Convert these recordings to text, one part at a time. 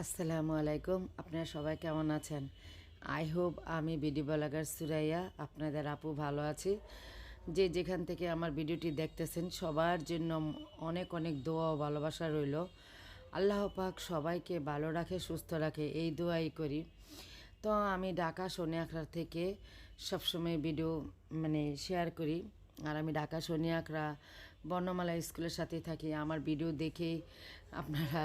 আসসালামু আলাইকুম। আপনারা সবাই কেমন আছেন? আই হোপ আমি ভিডিও ব্লগার সুরাইয়া আপনাদের আপু ভালো আছি। যে যেখান থেকে আমার ভিডিওটি দেখতেছেন সবার জন্য অনেক অনেক দোয়া ও ভালোবাসা রইল। আল্লাহ পাক সবাইকে ভালো রাখে, সুস্থ রাখে, এই দোয়াই করি। তো আমি ঢাকা সোনিয়াখড়া থেকে সবসময় ভিডিও শেয়ার করি। আর আমি ঢাকা সোনিয়াখড়া বর্ণমালা স্কুলের সাথে থাকি। আমার ভিডিও দেখেই আপনারা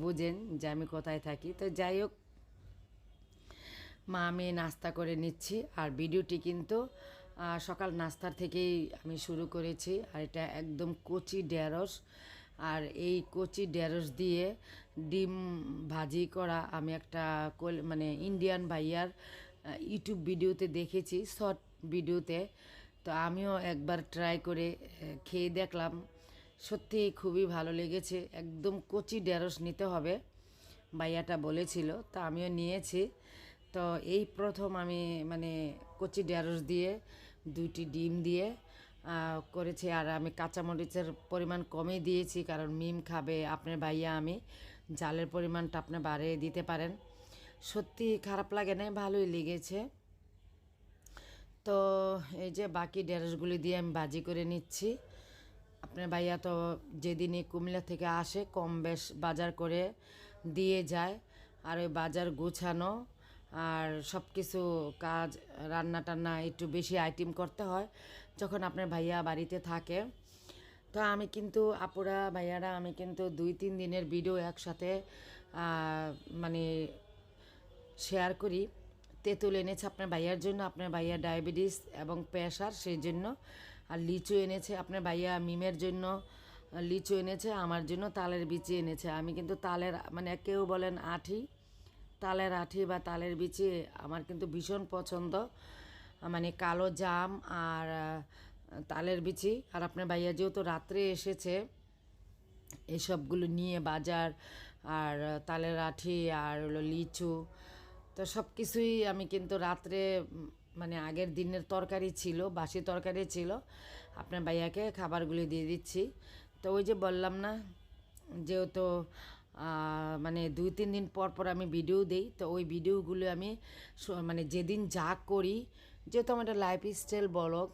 বুঝেন যে আমি কোথায় থাকি। তো যাই হোক, আমি নাস্তা করে নিচ্ছি। আর ভিডিওটি কিন্তু সকাল নাস্তার থেকেই আমি শুরু করেছি। আর এটা একদম কচি ঢেঁড়স। আর এই কচি ঢেঁড়স দিয়ে ডিম ভাজি করা আমি একটা ইন্ডিয়ান ভাইয়ার ইউটিউব ভিডিওতে দেখেছি, শর্ট ভিডিওতে। তো আমিও একবার ট্রাই করে খেয়ে দেখলাম। সত্যি খুবই ভালো লেগেছে। একদম কচি ঢেঁড়স নিতে হবে, ভাইয়াটা বলেছিল, তা আমিও নিয়েছি। তো এই প্রথম আমি কচি ঢেঁড়স দিয়ে 2টি ডিম দিয়ে করেছি। আর আমি কাঁচামরিচের পরিমাণ কমই দিয়েছি, কারণ মিম খাবে আপনার ভাইয়া। আমি জালের পরিমাণটা আপনি বাড়িয়ে দিতে পারেন। সত্যি খারাপ লাগে না, ভালোই লেগেছে। তো এই যে বাকি ঢেঁড়সগুলি দিয়ে আমি ভাজি করে নিচ্ছি। আপনার ভাইয়া তো যেদিনই কুমিল্লা থেকে আসে কম বেশ বাজার করে দিয়ে যায়। আর ওই বাজার গোছানো আর সব কিছু কাজ, রান্না টান্না একটু বেশি আইটেম করতে হয় যখন আপনার ভাইয়া বাড়িতে থাকে। তো আমি কিন্তু আপুরা ভাইয়ারা আমি কিন্তু 2-3 দিনের ভিডিও একসাথে মানে শেয়ার করি। তেঁতুল এনেছে আপনার ভাইয়ার জন্য, আপনার ভাইয়া ডায়াবেটিস এবং প্রেশার, সেই জন্য। আর লিচু এনেছে আপনার ভাইয়া মিমের জন্য, লিচু এনেছে আমার জন্য, তালের বিচি এনেছে। আমি কিন্তু তালের কেউ বলেন আঠি, তালের আঠি বা তালের বিচি আমার কিন্তু ভীষণ পছন্দ। কালো জাম আর তালের বিচি। আর আপনার ভাইয়া যেহেতু রাত্রে এসেছে, এসবগুলো নিয়ে বাজার, আর তালের আঠি আর হলো লিচু, তো সব কিছুই আমি কিন্তু রাত্রে আগের দিনের তরকারি ছিল, বাসি তরকারি ছিল, আপনার ভাইয়াকে খাবারগুলি দিয়ে দিচ্ছি। তো ওই যে বললাম না, যেহেতু 2-3 দিন পর পর আমি ভিডিও দিই, তো ওই ভিডিওগুলো আমি যেদিন যা করি, যেহেতু আমার একটা লাইফস্টাইল ব্লগ,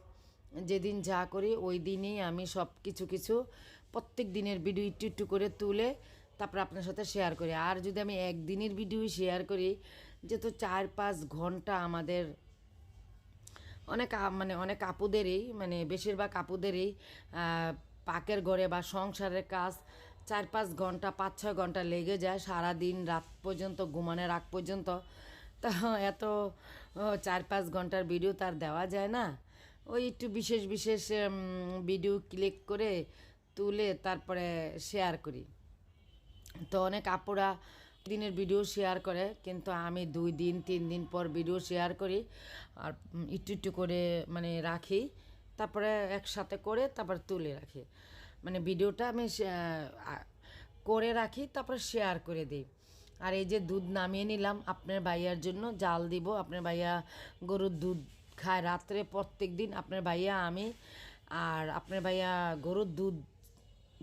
যেদিন যা করি ওই দিনই আমি সব কিছু প্রত্যেক দিনের ভিডিও একটু একটু করে তুলে তারপর আপনার সাথে শেয়ার করি। আর যদি আমি একদিনের ভিডিও শেয়ার করি, যেহেতু 4-5 ঘন্টা আমাদের অনেক আপুদেরই, বেশিরভাগ আপুদেরই পাকের ঘরে বা সংসারের কাজ 4-5 ঘন্টা, 5-6 ঘন্টা লেগে যায় সারাদিন, রাত পর্যন্ত, ঘুমানোর আগ পর্যন্ত। তা এত 4-5 ঘন্টার ভিডিও তার দেওয়া যায় না। ওই একটু বিশেষ বিশেষ ভিডিও ক্লিক করে তুলে তারপরে শেয়ার করি। তো অনেক আপুরা দিনের ভিডিও শেয়ার করে, কিন্তু আমি 2 দিন 3 দিন পর ভিডিও শেয়ার করি। আর একটু একটু করে রাখি, তারপরে একসাথে করে তারপর তুলে রাখি। ভিডিওটা আমি করে রাখি, তারপরে শেয়ার করে দিই। আর এই যে দুধ নামিয়ে নিলাম আপনার ভাইয়ার জন্য, জাল দিব। আপনার ভাইয়া গরুর দুধ খায় রাত্রে প্রত্যেক দিন, আপনার ভাইয়া আমি। আর আপনার ভাইয়া গরুর দুধ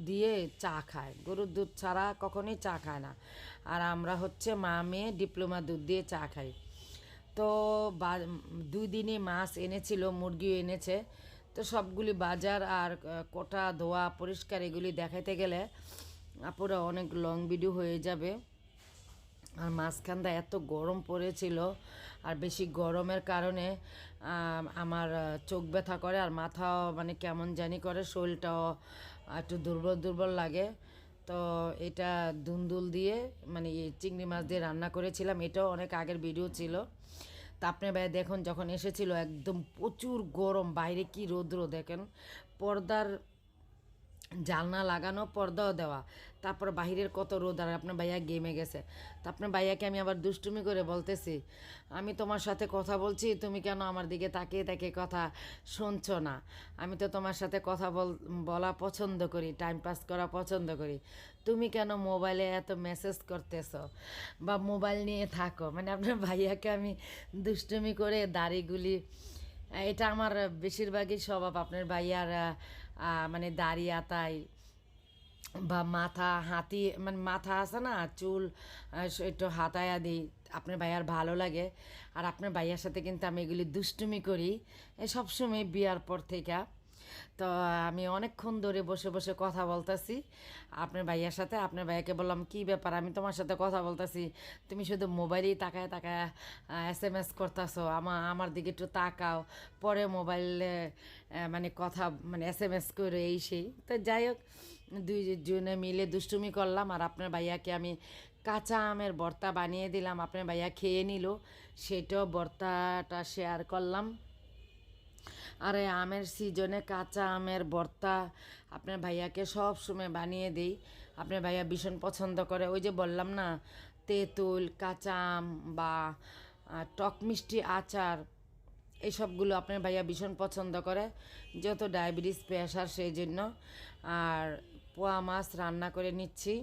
দিয়ে চা খায়, গরুর দুধ ছাড়া কখনোই চা খায় না। আর আমরা হচ্ছে মা মেয়ে ডিপ্লোমা দুধ দিয়ে চা খাই। তো 2 দিনে মাছ এনেছিল, মুরগিও এনেছে। তো সবগুলি বাজার আর কোটা ধোয়া পরিষ্কার এগুলি দেখাইতে গেলে আপুরা অনেক লং ভিডিও হয়ে যাবে। আর মাঝখানটা এত গরম পড়েছিল, আর বেশি গরমের কারণে আমার চোখ ব্যথা করে, আর মাথাও কেমন জানি করে, শরীরটাও একটু দুর্বল দুর্বল লাগে। তো এটা দুন্দুল দিয়ে এই চিংড়ি মাছ দিয়ে রান্না করেছিলাম। এটাও অনেক আগের ভিডিও ছিল। তা আপনার ভাই দেখুন, যখন এসেছিল একদম প্রচুর গরম, বাইরে কি রৌদ্র দেখেন, পর্দার জালনা লাগানো, পর্দাও দেওয়া, তারপর বাহিরের কত রোদ। আর আপনার ভাইয়া গেমে গেছে। তা আপনার ভাইয়াকে আমি আবার দুষ্টুমি করে বলতেছি, আমি তোমার সাথে কথা বলছি, তুমি কেন আমার দিকে তাকিয়ে তাকিয়ে কথা শুনছো না? আমি তো তোমার সাথে কথা বলা পছন্দ করি, টাইম পাস করা পছন্দ করি, তুমি কেন মোবাইলে এত মেসেজ করতেছো বা মোবাইল নিয়ে থাকো? আপনার ভাইয়াকে আমি দুষ্টুমি করে দাড়িগুলি, এটা আমার বেশিরভাগই স্বভাব। আপনার ভাইয়ার দাড়ি আতায় বা মাথা হাতি মানে মাথা আছে না চুল একটু হাতায়া দিই আপনার ভাইয়ার ভালো লাগে। আর আপনার ভাইয়ার সাথে কিন্তু আমি এগুলি দুষ্টুমি করি সবসময় বিয়ার পর থেকে। তো আমি অনেকক্ষণ ধরে বসে বসে কথা বলতেছি আপনার ভাইয়ার সাথে। আপনার ভাইয়াকে বললাম কী ব্যাপার, আমি তোমার সাথে কথা বলতেছি, তুমি শুধু মোবাইলেই তাকায় তাকায় SMS করতেছো, আমার দিকে একটু তাকাও, পরে মোবাইলে মানে কথা মানে SMS করে এই সেই। তো যাই হোক, দুইজনে মিলে দুষ্টুমি করলাম। আর আপনার ভাইয়াকে আমি কাঁচা আমের ভর্তা বানিয়ে দিলাম, আপনার ভাইয়া খেয়ে নিল, সেটাও ভর্তাটা শেয়ার করলাম। আরে আমের সিজনে কাঁচা আমের ভর্তা আপনার ভাইয়াকে সব সময় বানিয়ে দিই। আপনার ভাইয়া ভীষণ পছন্দ করে। ওই যে বললাম না, তেঁতুল, কাঁচা আম বা টক মিষ্টি আচার, এইসবগুলো আপনার ভাইয়া ভীষণ পছন্দ করে, যেহেতু ডায়াবেটিস প্রেশার সেই জন্য। আর পোয়া মাছ রান্না করে নিচ্ছি।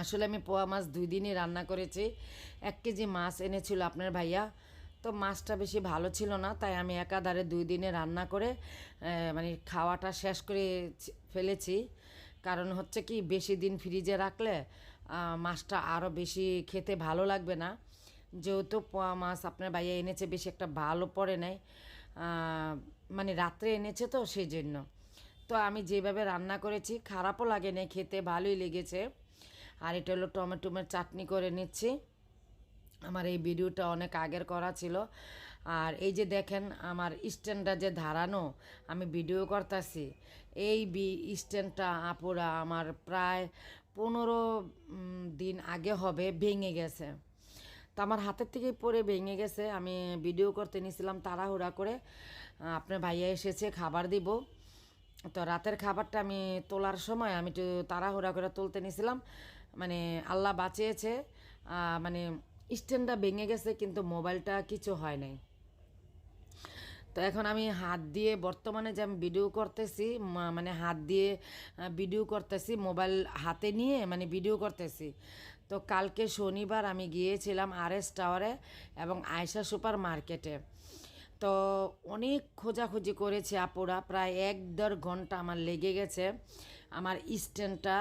আসলে আমি পোয়া মাছ 2 দিনই রান্না করেছি। 1 কেজি মাছ এনেছিল আপনার ভাইয়া, তো মাছটা বেশি ভালো ছিল না, তাই আমি একাধারে 2 দিনে রান্না করে মানে খাওয়াটা শেষ করে ফেলেছি। কারণ হচ্ছে কি, বেশি দিন ফ্রিজে রাখলে মাছটা আরও বেশি খেতে ভালো লাগবে না। যেহেতু পোয়া মাছ আপনার ভাইয়া এনেছে, বেশি একটা ভালো পড়ে নাই, মানে রাত্রে এনেছে তো সেই জন্য। তো আমি যেভাবে রান্না করেছি খারাপও লাগে না, খেতে ভালোই লেগেছে। আর এটা হলো টমেটোমের চাটনি করে নিচ্ছি। আমার এই ভিডিওটা অনেক আগের করা ছিল। আর এই যে দেখেন আমার স্ট্যান্ডটা যে ধারানো, আমি ভিডিও করতেছি, এই স্ট্যান্ডটা আপুরা আমার প্রায় 15 দিন আগে হবে ভেঙে গেছে। তো আমার হাতের থেকেই পড়ে ভেঙে গেছে। আমি ভিডিও করতে নিয়েছিলাম তাড়াহুড়া করে, আপনার ভাইয়া এসেছে খাবার দিব, তো রাতের খাবারটা আমি তোলার সময় আমি একটু তাড়াহুড়া করে তুলতে নিয়েছিলাম, মানে আল্লাহ বাঁচিয়েছে। মানে স্ট্যান্ডটা ভেঙে গেছে কিন্তু মোবাইলটা কিছু হয় নাই। তো এখন আমি হাত দিয়ে বর্তমানে যে আমি ভিডিও করতেছি, মানে হাত দিয়ে ভিডিও করতেছি, মোবাইল হাতে নিয়ে মানে ভিডিও করতেছি। তো কালকে শনিবার আমি গিয়েছিলাম RS টাওয়ারে এবং আয়শা সুপার মার্কেটে। তো অনেক খোঁজাখুঁজি করেছে আপুরা, প্রায় 1-1.5 ঘন্টা আমার লেগে গেছে আমার স্ট্যান্ডটা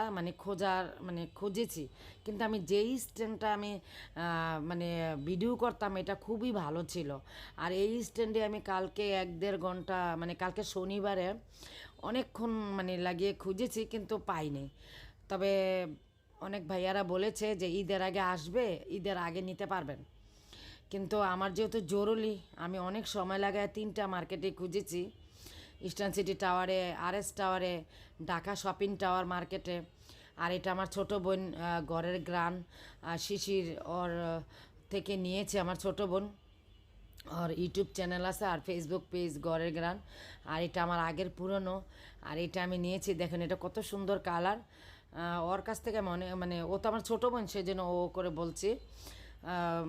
মানে খুঁজেছি। কিন্তু আমি যেই স্ট্যান্ডটা আমি মানে ভিডিও করতাম এটা খুবই ভালো ছিল। আর এই স্ট্যান্ডে আমি কালকে 1-1.5 ঘন্টা মানে কালকে শনিবারে অনেকক্ষণ মানে লাগিয়ে খুঁজেছি কিন্তু পাইনি। তবে অনেক ভাইয়ারা বলেছে যে ঈদের আগে আসবে, ঈদের আগে নিতে পারবেন। কিন্তু আমার যেহেতু জরুরি, আমি অনেক সময় লাগায় 3টা মার্কেটে খুঁজেছি, ইস্টার্ন সিটি টাওয়ারে, RS টাওয়ারে, ঢাকা শপিং টাওয়ার মার্কেটে। আর এটা আমার ছোট বোন ঘরের গ্রান শিশির ওর থেকে নিয়েছে আমার ছোট বোন। আর ইউটিউব চ্যানেল আছে আর ফেসবুক পেজ গড়ের গ্রান। আর এটা আমার আগের পুরনো, আর এটা আমি নিয়েছি, দেখেন এটা কত সুন্দর কালার। ওর কাছ থেকে আমি অনেক মানে ও তো আমার ছোটো বোন সেই জন্য ও করে বলছি।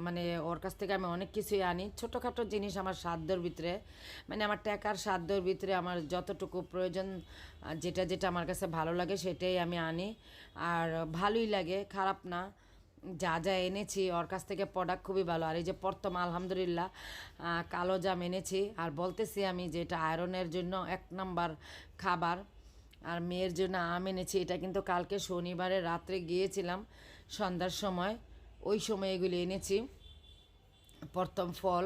মানে ওর কাছ থেকে আমি অনেক কিছুই আনি, ছোটোখাটো জিনিস আমার সাধ্যর ভিতরে, মানে আমার টাকার সাধ্যর ভিতরে আমার যতটুকু প্রয়োজন, যেটা যেটা আমার কাছে ভালো লাগে সেটাই আমি আনি। আর ভালোই লাগে, খারাপ না। যা যা এনেছি ওর কাছ থেকে প্রোডাক্ট খুবই ভালো। আর এই যে প্রথম আলহামদুলিল্লাহ কালো জাম এনেছি, আর বলতেছি আমি যে এটা আয়রনের জন্য 1 নাম্বার খাবার। আর মেয়ের জন্য আম এনেছি, এটা কিন্তু কালকে শনিবারে রাত্রে গিয়েছিলাম সন্ধ্যার সময়, ওই সময় এগুলি এনেছি প্রথম ফল।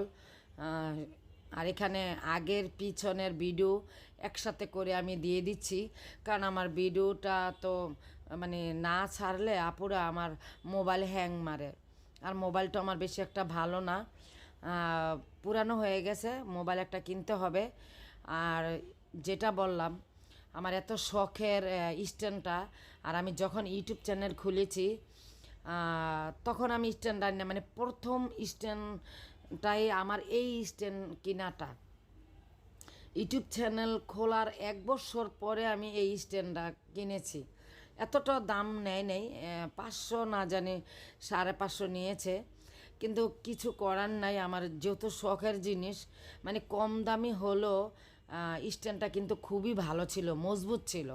আর এখানে আগের পিছনের ভিডিও একসাথে করে আমি দিয়ে দিচ্ছি, কারণ আমার ভিডিওটা তো মানে না ছাড়লে আপুরা আমার মোবাইল হ্যাং মারে। আর মোবাইলটা আমার বেশি একটা ভালো না, পুরানো হয়ে গেছে, মোবাইল একটা কিনতে হবে। আর যেটা বললাম, আমার এত শখের স্ট্যান্ডটা, আর আমি যখন ইউটিউব চ্যানেল খুলেছি তখন আমি স্ট্যান্ড আনি না, মানে প্রথম স্ট্যান্ডটাই আমার এই স্ট্যান্ড কিনাটা। ইউটিউব চ্যানেল খোলার 1 বছর পরে আমি এই স্ট্যান্ডটা কিনেছি। এতটা দাম নেয় নেই, 500 না জানি 550 নিয়েছে। কিন্তু কিছু করার নাই, আমার যেহেতু শখের জিনিস, মানে কম দামি হলো স্ট্যান্ডটা কিন্তু খুবই ভালো ছিল, মজবুত ছিল।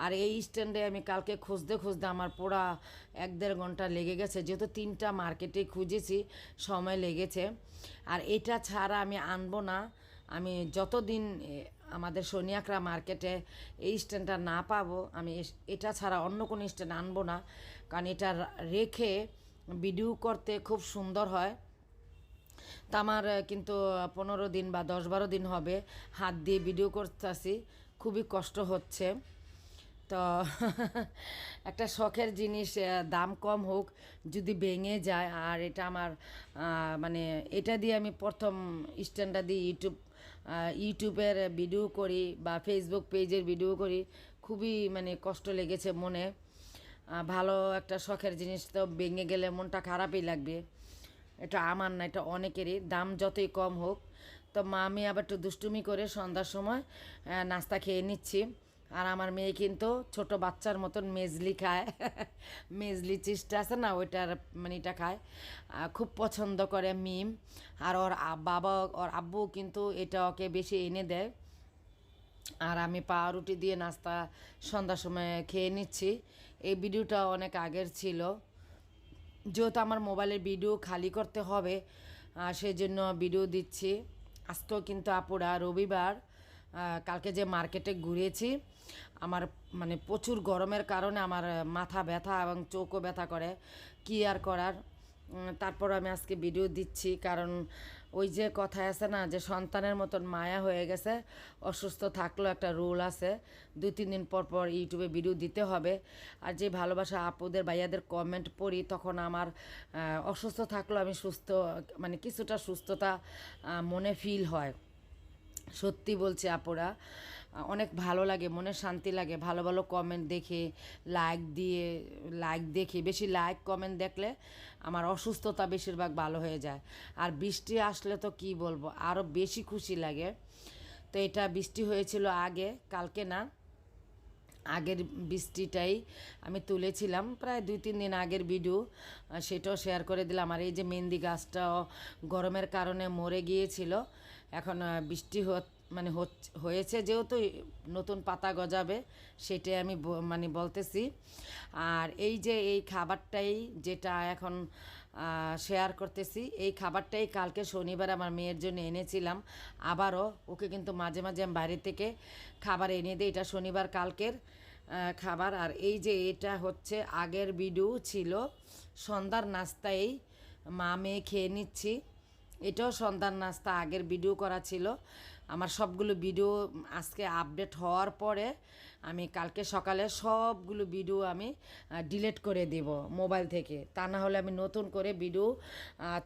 আর এই স্ট্যান্ডে আমি কালকে খুঁজতে খুঁজতে আমার পুরা 1-1.5 ঘন্টা লেগে গেছে, যেহেতু 3টা মার্কেটে খুঁজেছি, সময় লেগেছে। আর এটা ছাড়া আমি আনবো না, আমি যতদিন আমাদের সোনিয়াকড়া মার্কেটে এই স্ট্যান্ডটা না পাবো, আমি এটা ছাড়া অন্য কোনো স্ট্যান্ড আনবো না, কারণ এটা রেখে ভিডিও করতে খুব সুন্দর হয়। তা আমার কিন্তু 15 দিন বা 10-12 দিন হবে হাত দিয়ে ভিডিও করতেছি, খুবই কষ্ট হচ্ছে। তো একটা শখের জিনিস, দাম কম হোক, যদি ভেঙে যায়, আর এটা আমার মানে এটা দিয়ে আমি প্রথম স্ট্যান্ডটা দিয়ে ইউটিউবের ভিডিও করি বা ফেসবুক পেজের ভিডিও করি, খুবই মানে কষ্ট লেগেছে মনে। ভালো একটা শখের জিনিস তো ভেঙে গেলে মনটা খারাপই লাগবে। এটা আমার না, এটা অনেকেরই, দাম যতই কম হোক। তো মা আমি আবার একটু দুষ্টুমি করে সন্ধ্যার সময় নাস্তা খেয়ে নিচ্ছি। আর আমার মেয়ে কিন্তু ছোট বাচ্চার মতন মেজলি খায় মেজলি চিজটা আছে না, ওইটার মানে এটা খায়, খুব পছন্দ করে মিম। আর ওর বাবা, ওর আব্বু কিন্তু এটা ওকে বেশি এনে দেয়। আর আমি পাউরুটি দিয়ে নাস্তা সন্ধ্যার সময় খেয়ে নিচ্ছি। এই ভিডিওটা অনেক আগের ছিল, যেহেতু আমার মোবাইলের ভিডিও খালি করতে হবে, সেই জন্য ভিডিও দিচ্ছি। আজকেও কিন্তু আপুরা রবিবার, কালকে যে মার্কেটে ঘুরেছি, আমার মানে প্রচুর গরমের কারণে আমার মাথা ব্যথা এবং চোখও ব্যথা করে, কী আর করার। তারপর আমি আজকে ভিডিও দিচ্ছি, কারণ ওই যে কথায় আছে না যে সন্তানের মতন মায়া হয়ে গেছে, অসুস্থ থাকলেও একটা রুল আছে, 2-3 দিন পর পর ইউটিউবে ভিডিও দিতে হবে। আর যে ভালোবাসা আপুদের ভাইয়াদের কমেন্ট পড়ি, তখন আমার অসুস্থ থাকলেও আমি সুস্থ, মানে কিছুটা সুস্থতা মনে ফিল হয়। সত্যি বলছি আপুরা, অনেক ভালো লাগে, মনে শান্তি লাগে ভালো ভালো কমেন্ট দেখে, লাইক দেখে, বেশি লাইক কমেন্ট দেখলে আমার অসুস্থতা বেশিরভাগ ভালো হয়ে যায়। আর বৃষ্টি আসলে তো কি বলবো, আরও বেশি খুশি লাগে। তো এটা বৃষ্টি হয়েছিল আগে, কালকে না, আগের বৃষ্টিটাই আমি তুলেছিলাম, প্রায় 2-3 দিন আগের ভিডিও, সেটাও শেয়ার করে দিলাম। আর এই যে মেহেন্দি গাছটাও গরমের কারণে মরে গিয়েছিল, এখন বৃষ্টি মানে হয়েছে যেহেতু নতুন পাতা গজাবে, সেটাই আমি মানে বলতেছি। আর এই যে এই খাবারটাই যেটা এখন শেয়ার করতেছি, এই খাবারটাই কালকে শনিবার আমার মেয়ের জন্য এনেছিলাম। আবারও ওকে কিন্তু মাঝে মাঝে আমি বাইরে থেকে খাবার এনে দিই, এটা শনিবার কালকের খাবার। আর এই যে এটা হচ্ছে আগের ভিডিও ছিল, সন্ধ্যার নাস্তায় মা মেয়ে খেয়ে নিচ্ছি। এটাও সন্ধ্যার নাস্তা, আগের ভিডিও করা ছিল। আমার সবগুলো ভিডিও আজকে আপডেট হওয়ার পরে আমি কালকে সকালে সবগুলো ভিডিও আমি ডিলিট করে দেব মোবাইল থেকে, তা না হলে আমি নতুন করে ভিডিও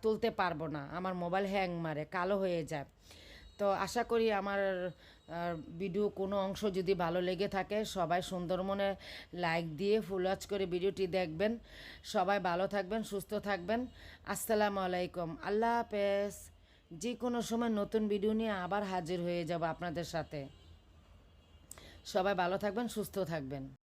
তুলতে পারবো না, আমার মোবাইল হ্যাং মারে, কালো হয়ে যায়। তো আশা করি আমার ভিডিও কোনো অংশ যদি ভালো লেগে থাকে, সবাই সুন্দর মনে লাইক দিয়ে ফুল ওয়াচ করে ভিডিওটি দেখবেন। সবাই ভালো থাকবেন, সুস্থ থাকবেন। আসসালামু আলাইকুম, আল্লাহ হাফেজ। যে কোনো সময় নতুন ভিডিও নিয়ে আবার হাজির হয়ে যাব আপনাদের সাথে। সবাই ভালো থাকবেন, সুস্থ থাকবেন।